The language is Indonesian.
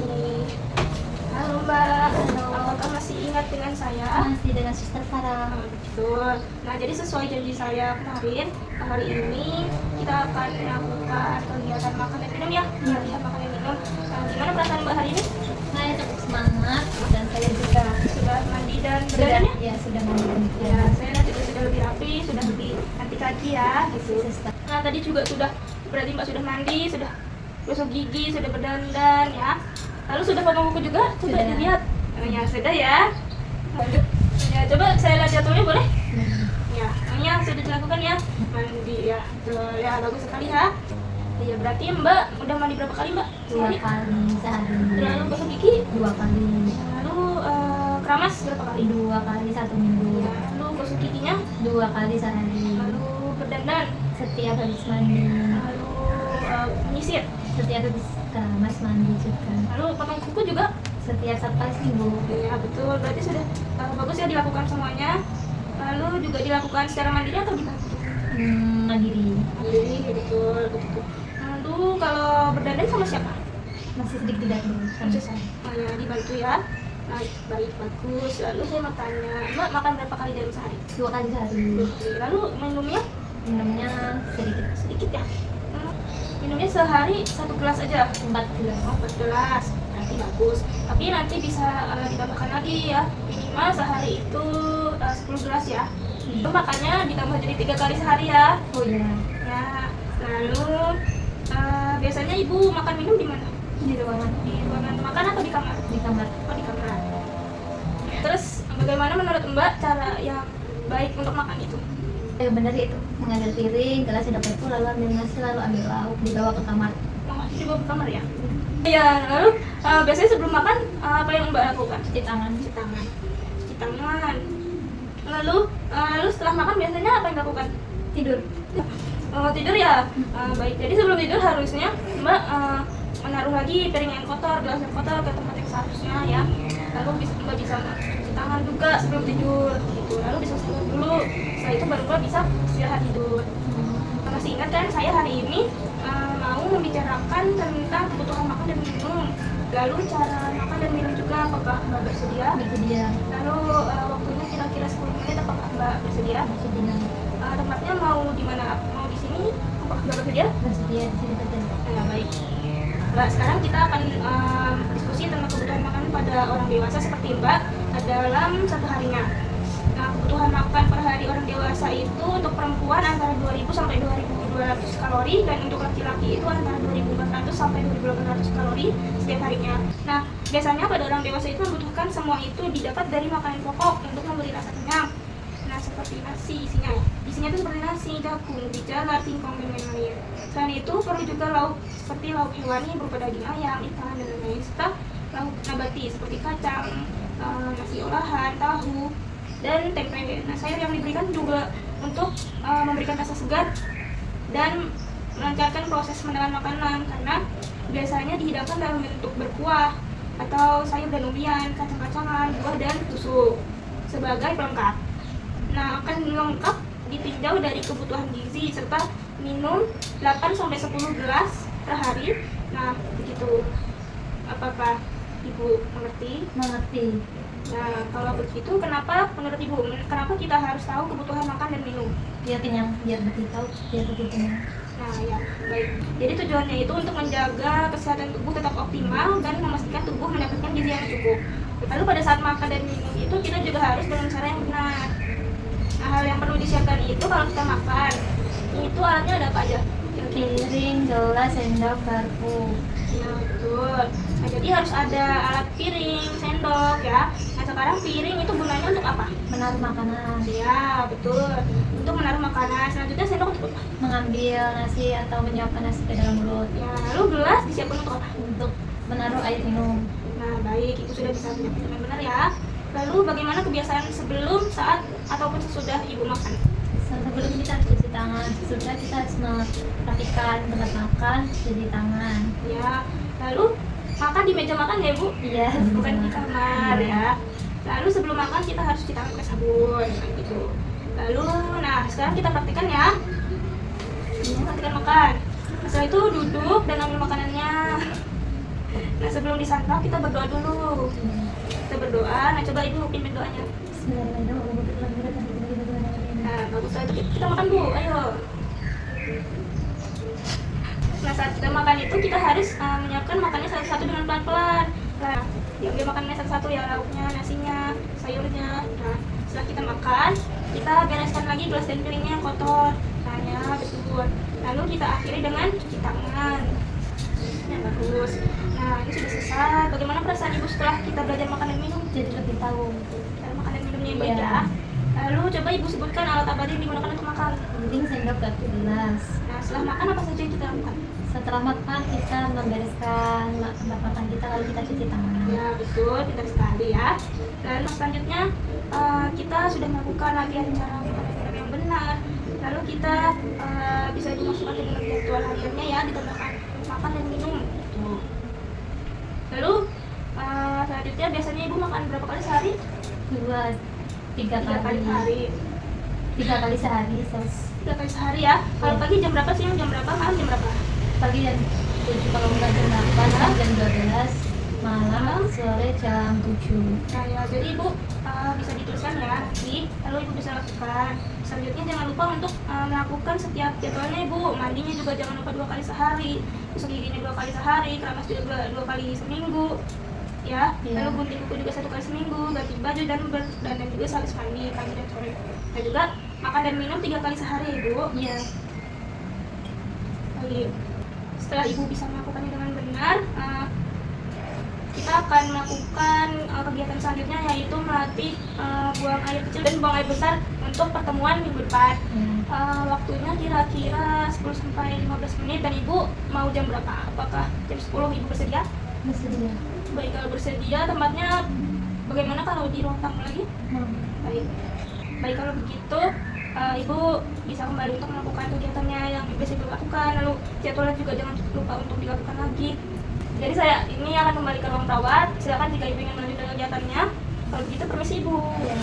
Halo Mbak, apakah masih ingat dengan saya? Masih dengan Suster Farah. Betul. Nah, jadi sesuai janji saya kemarin, hari ini kita akan melakukan kegiatan makan dan minum ya. Kegiatan makan dan minum. Nah, gimana perasaan Mbak hari ini? Saya cukup semangat dan saya juga Sudah mandi dan sudah berdandannya? ya sudah mandi. Ya, saya nanti sudah lebih rapi, sudah lebih cantik lagi ya, gitu. Suster. Nah, tadi juga sudah, berarti Mbak sudah mandi, sudah gosok gigi, sudah berdandan ya. Lalu sudah bawa buku juga? Coba Sudah. dilihat. Oh, ya, sudah ya. Lanjut. Ya, coba saya lihat jadwalnya boleh? Ya, ini yang sudah dilakukan ya. Mandi ya. Betul ya, bagus sekali ya. Iya, berarti Mbak udah mandi berapa kali Mbak? 2 kali sehari. Lalu gosok gigi? 2 kali. Lalu keramas berapa kali? 2 kali 1 minggu. Ya, lalu gosok giginya? 2 kali sehari. Lalu berdandan? Setiap habis mandi. Lalu menyisir? Setiap habis keramas mandi juga. Lalu potong kuku juga? Setiap 1 kali seminggu. Ya, betul. Berarti sudah bagus ya dilakukan semuanya. Lalu juga dilakukan secara mandiri atau gimana? Mandiri. Mandiri, betul, betul. Lalu kalau berdandan sama siapa? Masih sedikit tidak dulu. Sama saya. Ya, dibantu ya. Nah, baik, bagus. Lalu saya mau tanya, Mbak makan berapa kali dalam sehari? 2 kali sehari. Lalu minumnya Minumnya sedikit. sedikit ya? Minumnya sehari 1 gelas aja? 4 gelas. Oh, 4 gelas. Berarti bagus. Tapi nanti bisa ditambahkan lagi ya. Minimal sehari itu 10 gelas ya. Itu makannya ditambah jadi 3 kali sehari ya. Oh iya. Ya, lalu biasanya ibu makan minum di mana? Di ruangan. Di ruangan makan atau di kamar? Di kamar. Oh, di kamar. Terus bagaimana menurut Mbak cara yang baik untuk makan itu? Benar itu, mengambil piring, gelas sudah penuh, lalu ambil nasi, lalu ambil lauk, dibawa ke kamar. Oh, dibawa ke kamar ya? Iya, lalu biasanya sebelum makan apa yang Mbak lakukan? Cuci tangan. Cuci tangan. Cuci tangan. Lalu setelah makan biasanya apa yang dilakukan? Tidur. Oh, tidur ya? Baik, jadi sebelum tidur harusnya Mbak menaruh lagi piring yang kotor, gelas yang kotor ke tempat yang seharusnya ya. Lalu Mbak bisa cuci tangan juga sebelum tidur gitu. Lalu diselesaikan dulu. Setelah itu baru Mbak bisa istirahat tidur. Masih ingat kan saya hari ini mau membicarakan tentang kebutuhan makan dan minum. Lalu cara makan dan minum juga, apakah Mbak bersedia? Bersedia. Lalu waktunya kira-kira 10 menit, apakah Mbak bersedia? Bersedia. Tempatnya mau di mana? Mau di sini? Apakah Mbak bersedia? Bersedia di sini saja. Nah, baik. Mbak, sekarang kita akan diskusi tentang kebutuhan makan pada orang dewasa seperti Mbak dalam satu harinya. Nah, kebutuhan makan per hari orang dewasa itu untuk perempuan antara 2000 sampai 2200 kalori dan untuk laki-laki itu antara 2400 sampai 2800 kalori setiap harinya. Nah, biasanya pada orang dewasa itu membutuhkan semua itu didapat dari makanan pokok untuk memberi rasa kenyang. Nah, seperti nasi isinya itu seperti nasi, jagung, bijalar, singkong, dan lain-lain. Selain itu perlu juga lauk seperti lauk hewani berupa daging ayam, ikan, dan lain-lain, serta lauk nabati seperti kacang, nasi olahan, tahu, dan tempe. Nah, sayur yang diberikan juga untuk memberikan rasa segar dan melancarkan proses menelan makanan karena biasanya dihidangkan dalam bentuk berkuah atau sayur dan umbian, kacang-kacangan, buah, dan susu sebagai pelengkap. Nah, akan lengkap ditinjau dari kebutuhan gizi serta minum 8-10 gelas per hari. Nah, begitu. Apakah Ibu mengerti? Mengerti. Nah, kalau begitu kenapa menurut Ibu, kenapa kita harus tahu kebutuhan makan dan minum? Biar kenyang, biar lebih tahu, biar lebih kenyang. Nah, ya, baik. Jadi tujuannya itu untuk menjaga kesehatan tubuh tetap optimal dan memastikan tubuh mendapatkan gizi yang cukup. Lalu pada saat makan dan minum itu kita juga harus dengan cara yang benar. Nah, hal yang perlu disiapkan itu kalau kita makan, itu alatnya ada apa aja? Piring, gelas, sendok, garpu. Ya, betul. Nah, jadi harus ada alat piring, sendok ya. Nah, sekarang piring itu gunanya untuk apa? Menaruh makanan. Ya, betul. Untuk menaruh makanan. Selanjutnya sendok untuk apa? Mengambil nasi atau menyuapkan nasi ke dalam mulut. Ya, lalu gelas disiapkan untuk apa? Untuk menaruh air minum. Nah, baik, itu sudah bisa dengan benar ya. Lalu bagaimana kebiasaan sebelum, saat, ataupun sesudah Ibu makan? Sebelum kita harus cuci tangan, sesudah kita harus merapikan tempat makan, cuci tangan. Ya, lalu makan di meja makan ya Bu? Iya. Bukan di kamar ya. Lalu sebelum makan kita harus cuci tangan pakai sabun, gitu. Lalu, nah sekarang kita praktikkan ya. Praktikkan makan. Setelah itu duduk dan ambil makanannya. Nah, sebelum disantap kita berdoa dulu. Kita berdoa. Nah, coba ibu pimpin doanya. Nah, bagus itu kita makan Bu. Ayo. Nah, saat kita makan itu kita harus menyiapkan makannya satu-satu dengan pelan-pelan. Nah, diambil makannya satu-satu ya, lauknya, nasinya, sayurnya. Nah, setelah kita makan, kita bereskan lagi gelas dan piringnya yang kotor. Nah, ya, betul. Lalu kita akhiri dengan cuci tangan. Yang bagus. Nah, ini sudah selesai. Bagaimana perasaan ibu setelah kita belajar makan dan minum? Jadi lebih tahu. Cara makan dan minumnya yang baik Iya. ya. Lalu coba ibu sebutkan alat apa aja yang digunakan untuk makan. Piring, sendok, garpu, gelas. Nah, setelah makan apa saja yang kita lakukan? Setelah makan kita membereskan tempat makan kita, lalu kita cuci tangan. Ya, betul, pintar sekali ya. Lalu selanjutnya kita sudah melakukan latihan cara makan dan minum yang benar. Lalu kita bisa dimasukkan ke dalam jadwal hariannya ya, ditambahkan makan dan minum. Tuh. Lalu selanjutnya biasanya ibu makan berapa kali sehari? 3 Tiga kali sehari. 3 kali sehari. 3 kali sehari ya. Kalau pagi jam berapa, siang jam berapa, malam jam berapa? Pagi jam 7, kalau enggak jam 8, jam 12, malam sore jam 7. Nah ya, jadi ibu bisa dituliskan ya nanti, lalu ibu bisa lakukan. Selanjutnya jangan lupa untuk melakukan setiap jadwalnya ibu. Mandinya juga jangan lupa 2 kali sehari, gosok giginya 2 kali sehari, keramas juga 2 kali seminggu ya. Iya. Lalu gunting kuku juga 1 kali seminggu, ganti baju dan juga habis mandi pagi dan sore. Dan juga makan dan minum 3 kali sehari ibu. Iya. Baik. Setelah ibu bisa melakukannya dengan benar, kita akan melakukan kegiatan selanjutnya, yaitu melatih buang air kecil dan buang air besar untuk pertemuan minggu depan. Waktunya kira-kira 10-15 menit, dan ibu mau jam berapa? Apakah jam 10 ibu bersedia? Bersedia. Baik, kalau bersedia, tempatnya bagaimana kalau di ruang tamu lagi? Baik. Baik, kalau begitu ibu bisa kembali untuk melakukan kegiatannya yang biasa ibu lakukan. Lalu jadwalnya juga jangan lupa untuk dilakukan lagi. Jadi saya ini akan kembali ke ruang perawat. Silakan jika ibu ingin melanjutkan kegiatannya. Kalau begitu permisi ibu. Ya.